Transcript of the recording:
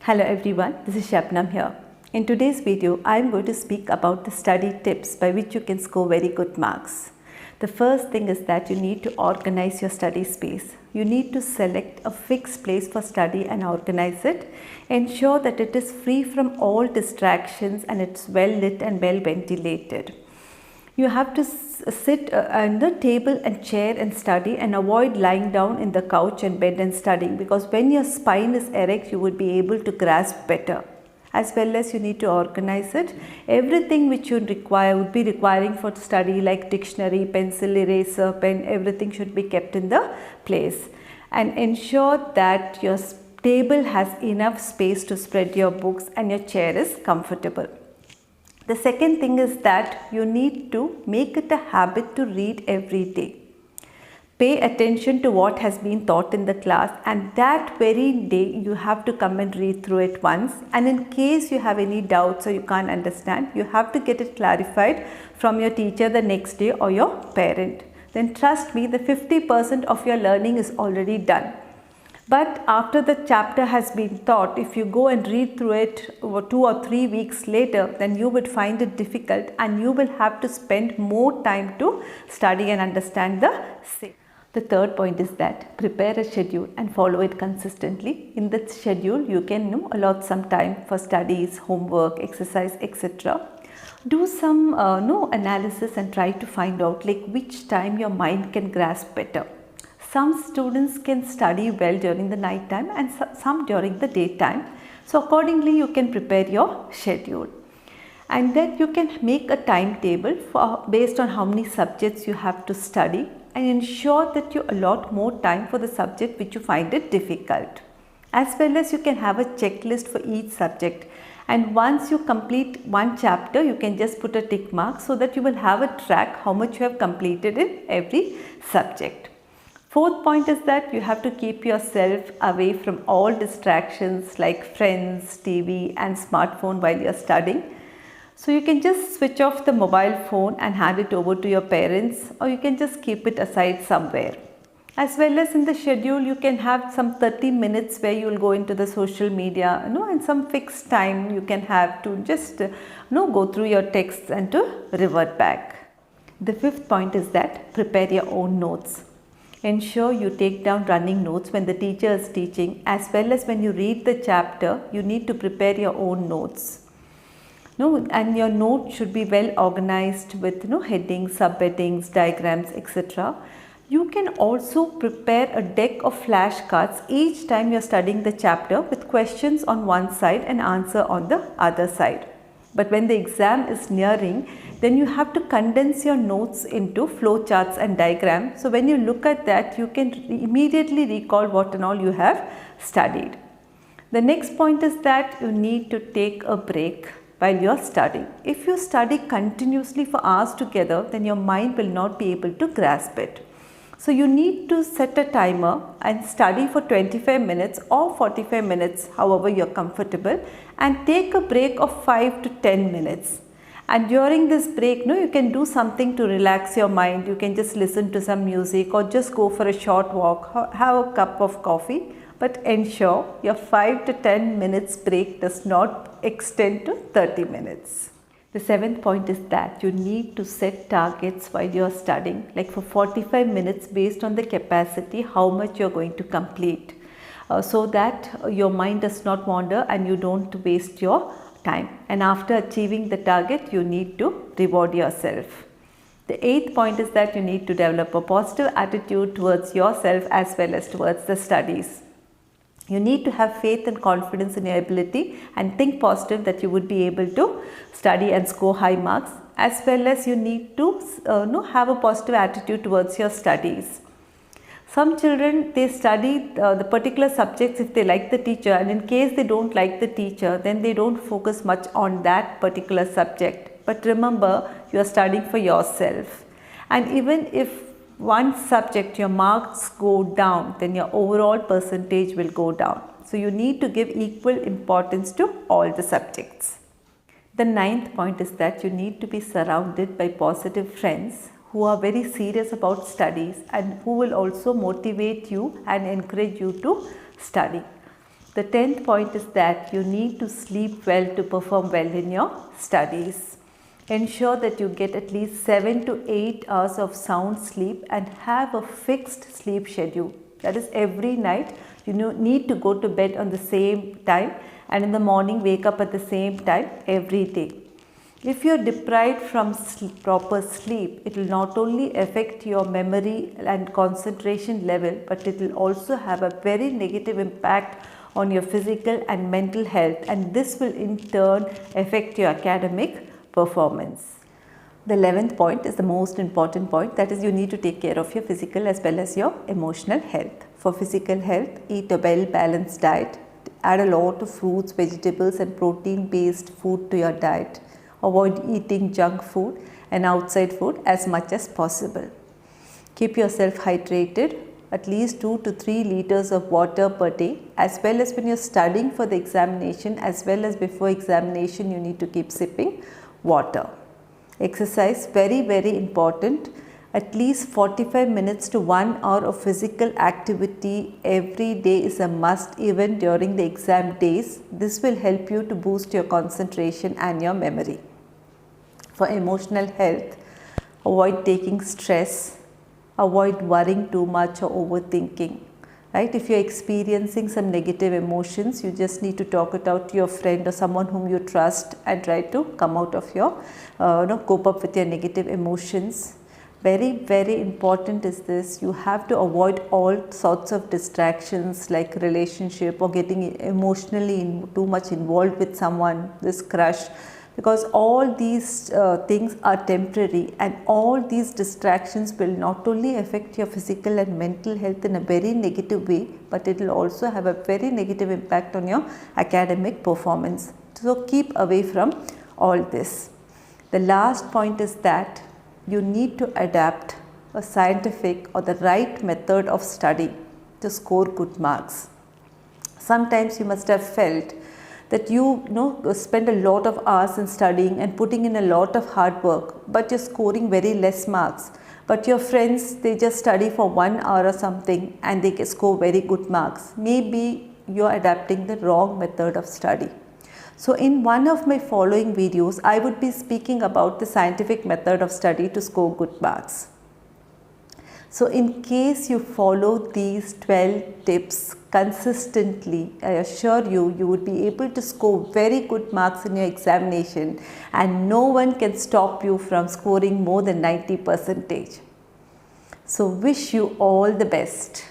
Hello everyone, this is Shabnam here. In today's video, I am going to speak about the study tips by which you can score very good marks. The first thing is that you need to organize your study space. You need to select a fixed place for study and organize it. Ensure that it is free from all distractions and it's well lit and well ventilated. You have to sit on the table and chair and study, and avoid lying down in the couch and bed and studying, because when your spine is erect you would be able to grasp better. As well as you need to organize it. Everything which you would be requiring for study, like dictionary, pencil, eraser, pen, everything should be kept in the place. And ensure that your table has enough space to spread your books and your chair is comfortable. The second thing is that you need to make it a habit to read every day. Pay attention to what has been taught in the class, and that very day you have to come and read through it once, and in case you have any doubts or you can't understand, you have to get it clarified from your teacher the next day or your parent. Then trust me, the 50% of your learning is already done. But after the chapter has been taught, if you go and read through it 2 or 3 weeks later, then you would find it difficult and you will have to spend more time to study and understand the same. The third point is that prepare a schedule and follow it consistently. In that schedule, you can allot some time for studies, homework, exercise, etc. Do some analysis and try to find out which time your mind can grasp better. Some students can study well during the night time and some during the daytime. So accordingly, you can prepare your schedule. And then you can make a timetable based on how many subjects you have to study, and ensure that you allot more time for the subject which you find it difficult. As well as you can have a checklist for each subject. And once you complete one chapter, you can just put a tick mark so that you will have a track how much you have completed in every subject. Fourth point is that you have to keep yourself away from all distractions like friends, TV and smartphone while you are studying. So you can just switch off the mobile phone and hand it over to your parents, or you can just keep it aside somewhere. As well as in the schedule, you can have some 30 minutes where you will go into the social media, and some fixed time you can have to just go through your texts and to revert back. The fifth point is that prepare your own notes. Ensure you take down running notes when the teacher is teaching, as well as when you read the chapter, you need to prepare your own notes. And your note should be well organized with headings, subheadings, diagrams, etc. You can also prepare a deck of flashcards each time you are studying the chapter with questions on one side and answer on the other side. But when the exam is nearing, then you have to condense your notes into flowcharts and diagrams. So when you look at that, you can immediately recall what and all you have studied. The next point is that you need to take a break while you are studying. If you study continuously for hours together, then your mind will not be able to grasp it. So you need to set a timer and study for 25 minutes or 45 minutes, however you are comfortable, and take a break of 5 to 10 minutes. And during this break, you can do something to relax your mind. You can just listen to some music or just go for a short walk, have a cup of coffee. But ensure your 5 to 10 minutes break does not extend to 30 minutes. The seventh point is that you need to set targets while you are studying, like for 45 minutes based on the capacity, how much you are going to complete, so that your mind does not wander and you don't waste your time. And after achieving the target, you need to reward yourself. The eighth point is that you need to develop a positive attitude towards yourself as well as towards the studies. You need to have faith and confidence in your ability and think positive that you would be able to study and score high marks, as well as you need to have a positive attitude towards your studies. Some children, they study the particular subjects if they like the teacher, and in case they don't like the teacher, then they don't focus much on that particular subject. But remember, you are studying for yourself, and even if one subject your marks go down, then your overall percentage will go down. So you need to give equal importance to all the subjects. The ninth point is that you need to be surrounded by positive friends who are very serious about studies and who will also motivate you and encourage you to study. The 10th point is that you need to sleep well to perform well in your studies. Ensure that you get at least 7 to 8 hours of sound sleep and have a fixed sleep schedule. That is, every night you need to go to bed on the same time and in the morning wake up at the same time every day. If you are deprived from proper sleep, it will not only affect your memory and concentration level, but it will also have a very negative impact on your physical and mental health, and this will in turn affect your academic performance. The 11th point is the most important point, that is, you need to take care of your physical as well as your emotional health. For physical health, eat a well-balanced diet, add a lot of fruits, vegetables and protein-based food to your diet. Avoid eating junk food and outside food as much as possible. Keep yourself hydrated, at least 2 to 3 liters of water per day, as well as when you are studying for the examination as well as before examination, you need to keep sipping water. Exercise, very important. At least 45 minutes to 1 hour of physical activity every day is a must, even during the exam days. This will help you to boost your concentration and your memory. For emotional health, avoid taking stress, avoid worrying too much or overthinking. Right? If you are experiencing some negative emotions, you just need to talk it out to your friend or someone whom you trust and try to come out of your, cope up with your negative emotions. Very important is this, you have to avoid all sorts of distractions like relationship or getting emotionally too much involved with someone, this crush, because all these things are temporary, and all these distractions will not only affect your physical and mental health in a very negative way, but it will also have a very negative impact on your academic performance. So keep away from all this. The last point is that you need to adapt a scientific or the right method of study to score good marks. Sometimes you must have felt that you spend a lot of hours in studying and putting in a lot of hard work, but you're scoring very less marks. But your friends, they just study for 1 hour or something and they can score very good marks. Maybe you're adapting the wrong method of study. So in one of my following videos, I would be speaking about the scientific method of study to score good marks. So in case you follow these 12 tips consistently, I assure you, you would be able to score very good marks in your examination, and no one can stop you from scoring more than 90%. So wish you all the best.